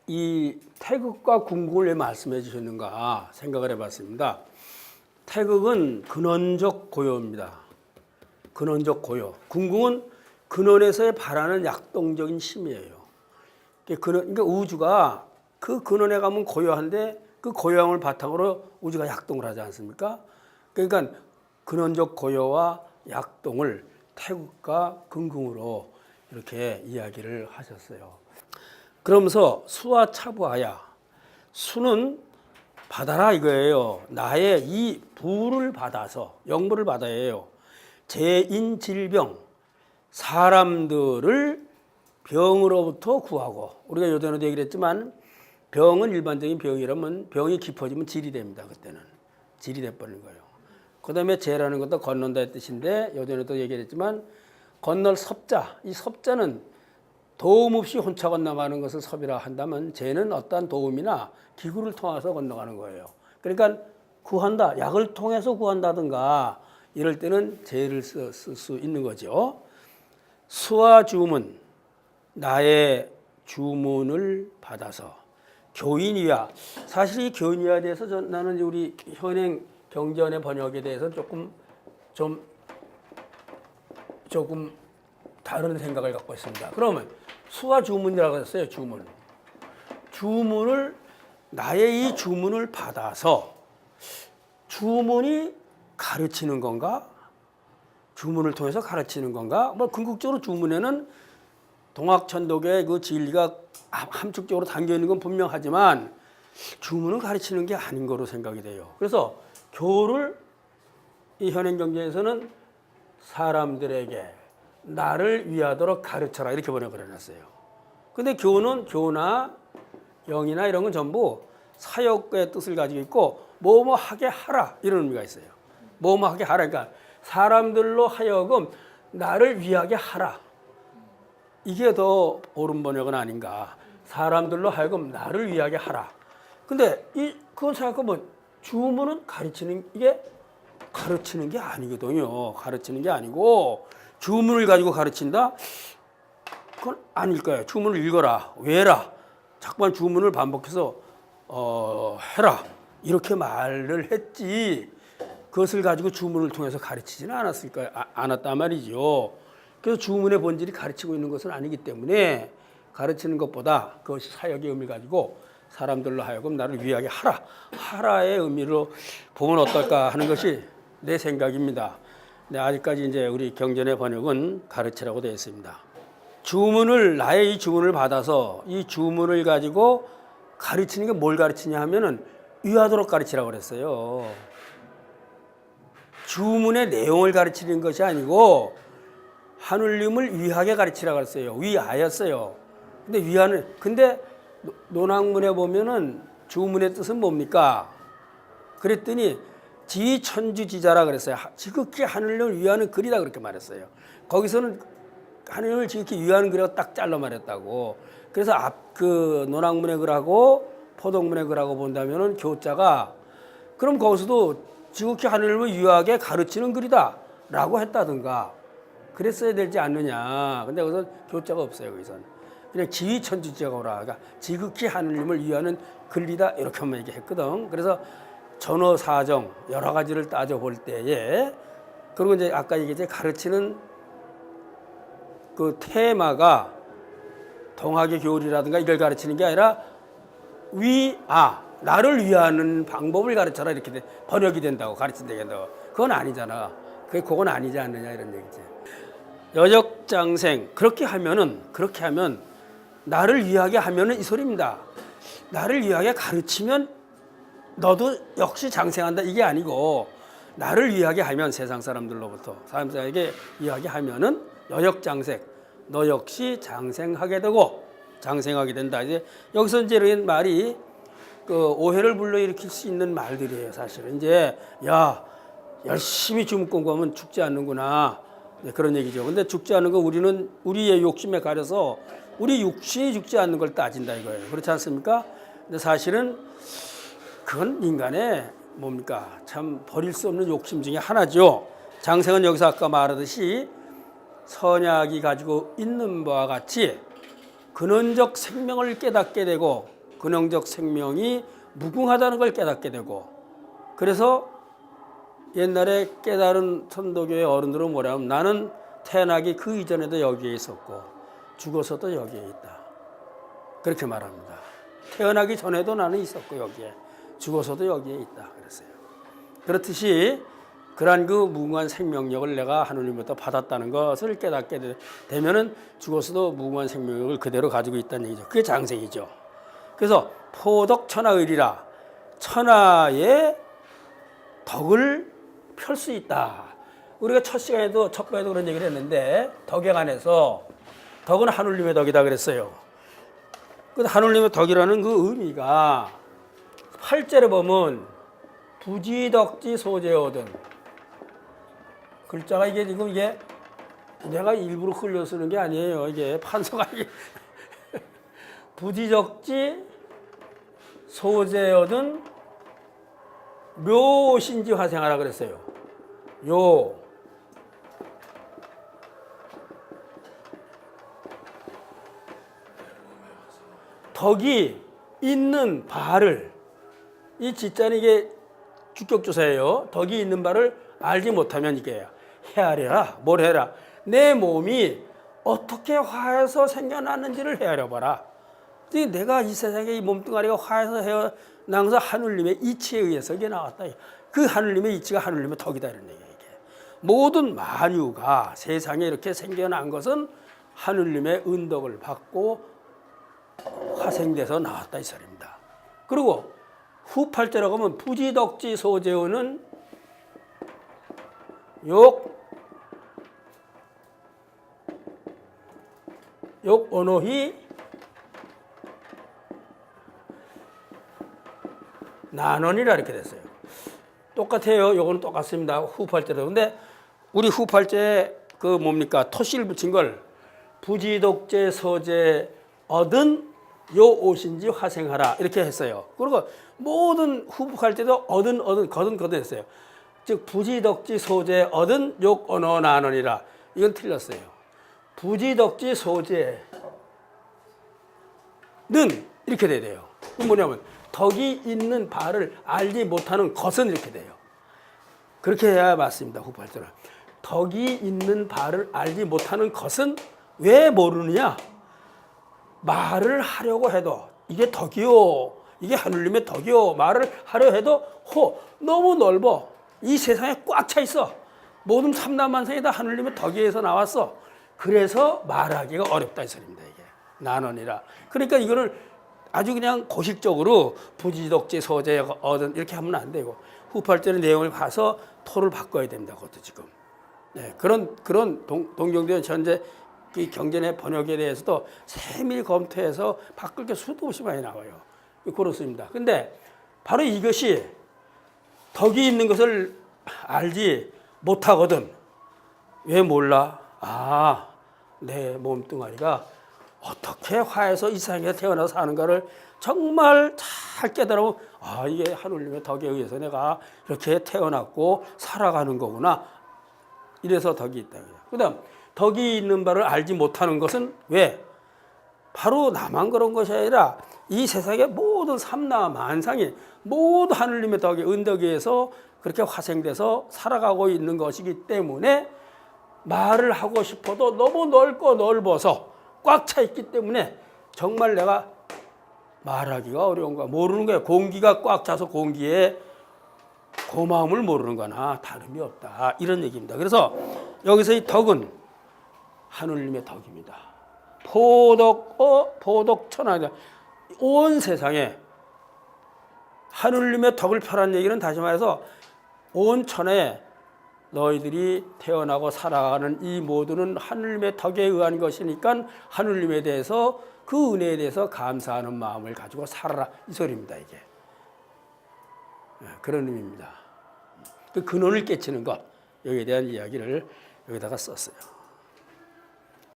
이 태극과 궁극을 왜 말씀해 주셨는가 생각을 해봤습니다. 태극은 근원적 고요입니다. 근원적 고요. 궁극은 근원에서의 바라는 약동적인 힘이에요. 그러니까 우주가 그 근원에 가면 고요한데 그 고요함을 바탕으로 우주가 약동을 하지 않습니까? 그러니까 근원적 고요와 약동을 태극과 근궁으로 이렇게 이야기를 하셨어요. 그러면서 수와 차부하야. 수는 받아라 이거예요. 나의 이 부를 받아서 영부를 받아야 해요. 재인 질병, 사람들을 병으로부터 구하고, 우리가 요전에도 얘기를 했지만 병은 일반적인 병이라면 병이 깊어지면 질이 됩니다. 그때는 질이 돼버리는 거예요. 그 다음에 재라는 것도 건넌다의 뜻인데 요전에도 얘기를 했지만 건널 섭자, 이 섭자는 도움 없이 혼자 건너가는 것을 섭이라 한다면 재는 어떠한 도움이나 기구를 통해서 건너가는 거예요. 그러니까 구한다, 약을 통해서 구한다든가 이럴 때는 재를 쓸 수 있는 거죠. 수와 주문, 나의 주문을 받아서 교인이야. 사실 이 교인이야에 대해서 나는 우리 현행 경전의 번역에 대해서 조금 다른 생각을 갖고 있습니다. 그러면 수와 주문이라고 했어요. 주문. 주문을 나의 이 주문을 받아서 주문이 가르치는 건가? 주문을 통해서 가르치는 건가? 뭐 궁극적으로 주문에는 동학천독의 그 진리가 함축적으로 담겨 있는 건 분명하지만 주문은 가르치는 게 아닌 거로 생각이 돼요. 그래서 교를 이 현행 경전에서는 사람들에게 나를 위하도록 가르쳐라 이렇게 번역을 해놨어요. 근데 교는 교나 영이나 이런 건 전부 사역의 뜻을 가지고 있고 뭐뭐 하게 하라 이런 의미가 있어요. 뭐뭐 하게 하라. 그러니까 사람들로 하여금 나를 위하게 하라. 이게 더 옳은 번역은 아닌가. 사람들로 하여금 나를 위하게 하라. 근데 그건 생각해보면 주문은 가르치는 게 아니거든요. 가르치는 게 아니고 주문을 가지고 가르친다? 그건 아닐 거예요. 주문을 읽어라, 외라. 자꾸만 주문을 반복해서 해라. 이렇게 말을 했지. 그것을 가지고 주문을 통해서 가르치지는 않았단 말이죠. 그래서 주문의 본질이 가르치고 있는 것은 아니기 때문에 가르치는 것보다 그것이 사역의 의미를 가지고 사람들로 하여금 나를 위하게 하라. 하라의 의미로 보면 어떨까 하는 것이 내 생각입니다. 네, 아직까지 이제 우리 경전의 번역은 가르치라고 되어 있습니다. 나의 이 주문을 받아서 이 주문을 가지고 가르치는 게 뭘 가르치냐 하면은 위하도록 가르치라고 그랬어요. 주문의 내용을 가르치는 것이 아니고 하느님을 위하게 가르치라고 그랬어요. 위하였어요. 근데 논학문에 보면은 주문의 뜻은 뭡니까? 그랬더니 지천주지자라 그랬어요. 지극히 하느님을 위하는 글이다 그렇게 말했어요. 거기서는 하느님을 지극히 위하는 글이라고 딱 잘라 말했다고. 그래서 그 논학문의 글하고 포독문의 글하고 본다면은 교자가 그럼 거기서도 지극히 하느님을 위하게 가르치는 글이다라고 했다든가 그랬어야 되지 않느냐. 근데 거기서 교자가 없어요. 거기서는 그냥 지휘천주지자가 오라. 그러니까 지극히 하느님을 위하는 글이다 이렇게만 얘기했거든. 그래서 전어 사정 여러 가지를 따져볼 때에 그리고 이제 아까 얘기했지 가르치는 그 테마가 동학의 교리라든가 이걸 가르치는 게 아니라 나를 위하는 방법을 가르쳐라 이렇게 번역이 된다고 가르친다고. 그건 아니잖아. 그건 아니지 않느냐 이런 얘기지. 여역장생 그렇게 하면 나를 위하게 하면은 이 소리입니다. 나를 위하게 가르치면 너도 역시 장생한다 이게 아니고 나를 위하게 하면 세상 사람들로부터 사람들에게 위하게 하면은 여역장생 너 역시 장생하게 되고 장생하게 된다. 이제 여기서 이제 이런 말이 그 오해를 불러일으킬 수 있는 말들이에요. 사실은 이제 야 열심히 주문 공부하면 죽지 않는구나. 네, 그런 얘기죠. 근데 죽지 않는 거 우리는 우리의 욕심에 가려서 우리 육신이 죽지 않는 걸 따진다 이거예요. 그렇지 않습니까? 근데 사실은 그건 인간의 뭡니까? 참 버릴 수 없는 욕심 중에 하나죠. 장생은 여기서 아까 말하듯이 선약이 가지고 있는 바와 같이 근원적 생명을 깨닫게 되고 근원적 생명이 무궁하다는 걸 깨닫게 되고 그래서 옛날에 깨달은 선도교의 어른들은 뭐냐면 나는 태어나기 그 이전에도 여기에 있었고 죽어서도 여기에 있다. 그렇게 말합니다. 태어나기 전에도 나는 있었고 여기에 죽어서도 여기에 있다. 그랬어요. 그렇듯이 그러한 그 무궁한 생명력을 내가 하느님부터 받았다는 것을 깨닫게 되면은 죽어서도 무궁한 생명력을 그대로 가지고 있다는 얘기죠. 그게 장생이죠. 그래서 포덕 천하의리라 천하의 덕을 펼 수 있다. 우리가 첫 시간에도 첫 번에도 그런 얘기를 했는데 덕에 관해서 덕은 하느님의 덕이다 그랬어요. 그 하느님의 덕이라는 그 의미가 8절에 보면 부지덕지 소재거든. 글자가 이게 지금 이게 내가 일부러 흘려 쓰는 게 아니에요. 이게 판서가 이게 부지덕지 소재거든 묘신지 화생하라 그랬어요. 요 덕이 있는 바를 이 지자는 이게 주격조사예요. 덕이 있는 바를 알지 못하면 이게 헤아려라. 뭘 해라? 내 몸이 어떻게 화해서 생겨났는지를 헤아려봐라. 내가 이 세상에 이 몸뚱아리가 화해서 헤어난 것은 하느님의 이치에 의해서 이게 나왔다. 그 하느님의 이치가 하느님의 덕이다 이런 얘기예요. 이게. 모든 만유가 세상에 이렇게 생겨난 것은 하느님의 은덕을 받고 화생돼서 나왔다 이 소리입니다. 그리고 후 8절에 가면 부지덕지 소재어는 욕 언어히 난원이라 이렇게 됐어요. 똑같아요. 요거는 똑같습니다. 후 8절에. 근데 우리 후 8절에 그 뭡니까? 토시를 붙인 걸 부지덕제 서재 얻은 요 옷인지 화생하라 이렇게 했어요. 그리고 모든 후북할 때도 거든 했어요. 즉 부지덕지 소재 얻은 욕 언어 난원이라 이건 틀렸어요. 부지덕지 소재는 이렇게 돼요. 그건 뭐냐면 덕이 있는 바를 알지 못하는 것은 이렇게 돼요. 그렇게 해야 맞습니다. 후팔자는 덕이 있는 바를 알지 못하는 것은 왜 모르느냐? 말을 하려고 해도 이게 덕이요, 이게 하느님의 덕이요 말을 하려 해도 너무 넓어. 이 세상에 꽉 차 있어. 모든 삼라만상이 다 하느님의 덕에서 나왔어. 그래서 말하기가 어렵다 이 소리입니다. 이게 난원이라. 그러니까 이거를 아주 그냥 고식적으로 부지덕지 소재 얻은 이렇게 하면 안 되고 후팔절의 내용을 봐서 토를 바꿔야 됩니다. 그것도 지금. 네, 그런 동경대원 현재 이 경전의 번역에 대해서도 세밀히 검토해서 바꿀 게 수도 없이 많이 나와요. 그렇습니다. 근데 바로 이것이 덕이 있는 것을 알지 못하거든. 왜 몰라? 내 몸뚱아리가 어떻게 화해서 이 세상에 태어나서 사는가를 정말 잘 깨달으면 이게 하느님의 덕에 의해서 내가 이렇게 태어났고 살아가는 거구나. 이래서 덕이 있다. 그 다음 덕이 있는 바를 알지 못하는 것은 왜? 바로 나만 그런 것이 아니라 이 세상의 모든 삼나 만상이 모두 하느님의 덕에 은덕에 의해서 그렇게 화생돼서 살아가고 있는 것이기 때문에 말을 하고 싶어도 너무 넓고 넓어서 꽉 차 있기 때문에 정말 내가 말하기가 어려운 거야. 모르는 거야. 공기가 꽉 차서 공기에 고마움을 모르는 거나 다름이 없다. 이런 얘기입니다. 그래서 여기서 이 덕은 하느님의 덕입니다. 포덕천하다. 온 세상에 하느님의 덕을 펴란 얘기는 다시 말해서 온 천하에 너희들이 태어나고 살아가는 이 모두는 하느님의 덕에 의한 것이니까 하느님에 대해서 그 은혜에 대해서 감사하는 마음을 가지고 살아라 이 소리입니다. 이게 그런 의미입니다. 그 근원을 깨치는 것 여기에 대한 이야기를 여기다가 썼어요.